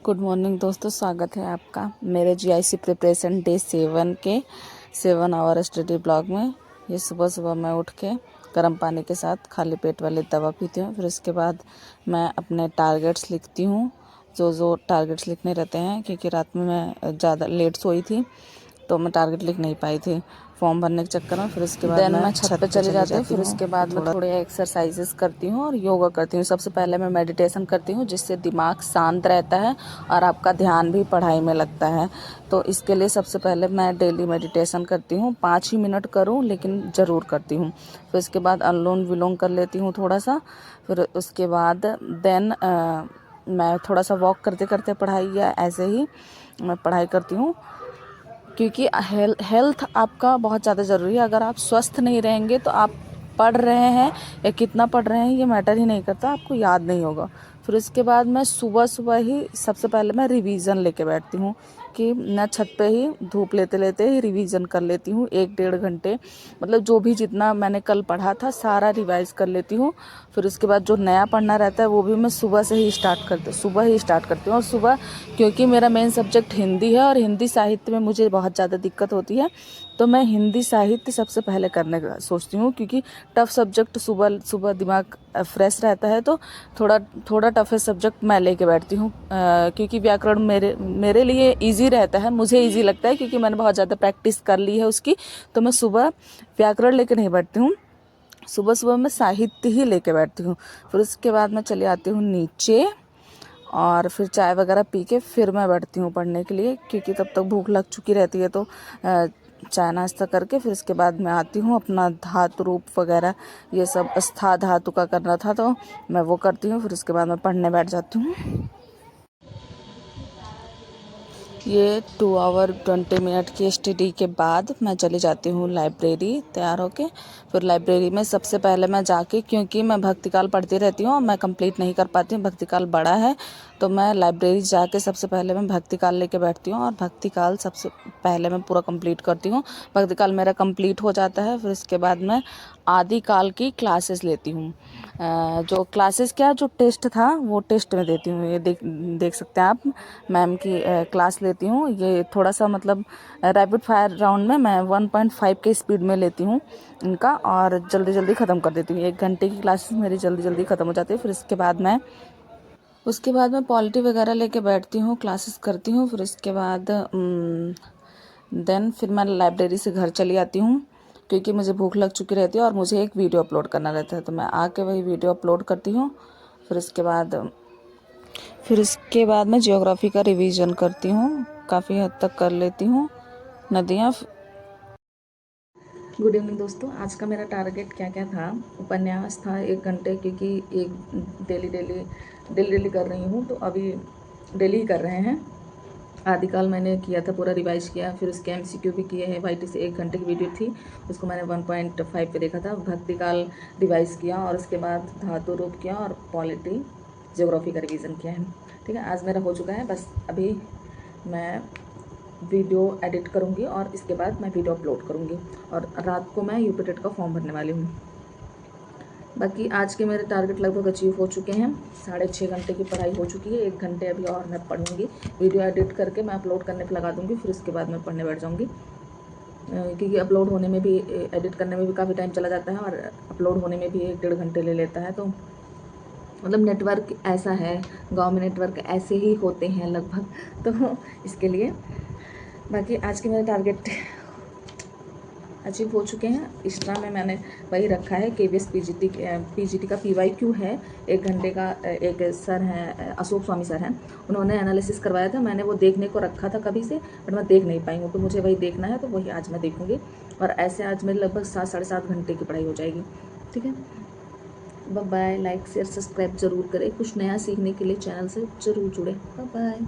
Good morning दोस्तों, स्वागत है आपका मेरे जीआईसी प्रिपरेशन डे 7 के 7 आवर स्टडी ब्लॉग में। ये सुबह सुबह मैं उठ के गर्म पानी के साथ खाली पेट वाली दवा पीती हूँ। फिर उसके बाद मैं अपने टारगेट्स लिखती हूँ, जो टारगेट्स लिखने रहते हैं, क्योंकि रात में मैं ज़्यादा लेट सोई थी तो मैं टारगेट लिख नहीं पाई थी फॉर्म भरने के चक्कर में। फिर उसके बाद मैं छत पे चली जाती हूँ। फिर उसके बाद मैं थोड़े एक्सरसाइजेस करती हूँ और योगा करती हूँ। सबसे पहले मैं मेडिटेशन करती हूँ, जिससे दिमाग शांत रहता है और आपका ध्यान भी पढ़ाई में लगता है। तो इसके लिए सबसे पहले मैं डेली मेडिटेशन करती हूँ, 5 ही मिनट करूँ लेकिन ज़रूर करती हूँ। फिर उसके बाद अनुलोम विलोम कर लेती हूँ थोड़ा सा। फिर उसके बाद मैं थोड़ा सा वॉक करते करते पढ़ाई या ऐसे ही मैं पढ़ाई करती हूँ, क्योंकि हेल्थ आपका बहुत ज़्यादा ज़रूरी है। अगर आप स्वस्थ नहीं रहेंगे तो आप पढ़ रहे हैं या कितना पढ़ रहे हैं ये मैटर ही नहीं करता, आपको याद नहीं होगा। फिर उसके बाद मैं सुबह सुबह ही सबसे पहले मैं रिवीजन लेके बैठती हूँ, कि मैं छत पे ही धूप लेते लेते ही रिवीजन कर लेती हूँ 1-1.5 घंटे। मतलब जो भी जितना मैंने कल पढ़ा था सारा रिवाइज कर लेती हूँ। फिर उसके बाद जो नया पढ़ना रहता है वो भी मैं सुबह ही स्टार्ट करती हूँ। और सुबह, क्योंकि मेरा मेन सब्जेक्ट हिंदी है और हिंदी साहित्य में मुझे बहुत ज़्यादा दिक्कत होती है, तो मैं हिंदी साहित्य सबसे पहले करने का सोचती हूँ। क्योंकि टफ़ सब्जेक्ट सुबह सुबह दिमाग फ्रेश रहता है, तो थोड़ा टफेस्ट सब्जेक्ट मैं लेके बैठती हूँ। क्योंकि व्याकरण मेरे लिए इजी रहता है, मुझे इजी लगता है, क्योंकि मैंने बहुत ज़्यादा प्रैक्टिस कर ली है उसकी। तो मैं सुबह व्याकरण लेके नहीं बैठती हूँ, सुबह सुबह मैं साहित्य ही लेके बैठती हूँ। फिर उसके बाद मैं चली आती हूँ नीचे और फिर चाय वगैरह पी के फिर मैं बैठती हूँ पढ़ने के लिए, क्योंकि तब तक भूख लग चुकी रहती है। तो चाय नाश्ता करके फिर इसके बाद मैं आती हूँ, अपना धातु रूप वगैरह ये सब स्था धातु का करना था तो मैं वो करती हूँ। फिर उसके बाद मैं पढ़ने बैठ जाती हूँ। ये 2 आवर 20 मिनट की स्टडी के बाद मैं चली जाती हूँ लाइब्रेरी तैयार होके। फिर लाइब्रेरी में सबसे पहले मैं जाके, क्योंकि मैं भक्तिकाल पढ़ती रहती हूँ और मैं कंप्लीट नहीं कर पाती हूँ, भक्तिकाल बड़ा है, तो मैं लाइब्रेरी जाके सबसे पहले मैं भक्तिकाल लेके बैठती हूँ और भक्तिकाल सबसे पहले मैं पूरा कंप्लीट करती हूँ। भक्तिकाल मेरा कंप्लीट हो जाता है। फिर इसके बाद मैं आदिकाल की क्लासेस लेती हूँ। जो क्लासेस क्या, जो टेस्ट था वो टेस्ट में देती हूँ। ये देख सकते हैं आप, मैम की क्लास लेती हूँ। ये थोड़ा सा मतलब रैपिड फायर राउंड में मैं 1.5 के स्पीड में लेती हूँ इनका, और जल्दी जल्दी ख़त्म कर देती हूँ। 1 घंटे की क्लासेस मेरी जल्दी जल्दी ख़त्म हो जाती है। फिर उसके बाद मैं पॉलिटी वगैरह लेके बैठती हूँ, क्लासेस करती हूँ। फिर इसके बाद फिर मैं लाइब्रेरी से घर चली आती हूँ, क्योंकि मुझे भूख लग चुकी रहती है और मुझे एक वीडियो अपलोड करना रहता है, तो मैं आके वही वीडियो अपलोड करती हूँ। फिर इसके बाद मैं ज्योग्राफी का रिवीजन करती हूँ, काफ़ी हद तक कर लेती हूँ। नदियाँ। गुड इवनिंग दोस्तों, आज का मेरा टारगेट क्या क्या था। उपन्यास था 1 घंटे, क्योंकि एक डेली कर रही हूँ, तो अभी डेली ही कर रहे हैं। आदिकाल मैंने किया था, पूरा रिवाइज किया। फिर उसके एमसीक्यू भी किए हैं। वाईटी से 1 घंटे की वीडियो थी, उसको मैंने 1.5 पे देखा था। भक्तिकाल रिवाइज किया और उसके बाद धातु रूप किया और पॉलिटी ज्योग्राफी का रिवीजन किया है। ठीक है, आज मेरा हो चुका है। बस अभी मैं वीडियो एडिट करूँगी और इसके बाद मैं वीडियो अपलोड करूँगी, और रात को मैं यूपीटेट का फॉर्म भरने वाली हूँ। बाकी आज के मेरे टारगेट लगभग अचीव हो चुके हैं। 6.5 घंटे की पढ़ाई हो चुकी है। 1 घंटे अभी और मैं पढ़ूँगी, वीडियो एडिट करके मैं अपलोड करने पर लगा दूँगी। फिर उसके बाद मैं पढ़ने बैठ जाऊँगी, क्योंकि अपलोड होने में भी, एडिट करने में भी काफ़ी टाइम चला जाता है और अपलोड होने में भी 1-1.5 घंटे ले लेता है। तो मतलब नेटवर्क ऐसा है, गांव में नेटवर्क ऐसे ही होते हैं लगभग, तो इसके लिए। बाकी आज के मेरे टारगेट अचीव हो चुके हैं। एक्स्ट्रा में मैंने वही रखा है, केवीएस पीजीटी का पीवाईक्यू है 1 घंटे का। एक सर हैं, अशोक स्वामी सर हैं, उन्होंने एनालिसिस करवाया था। मैंने वो देखने को रखा था कभी से, बट मैं देख नहीं पाई हूँ, तो मुझे वही देखना है, तो वही आज मैं देखूँगी। और ऐसे आज मेरी लगभग 7-7.5 घंटे की पढ़ाई हो जाएगी। ठीक है, bye bye. Like share subscribe जरूर करें, कुछ नया सीखने के लिए चैनल से ज़रूर जुड़ें। Bye bye.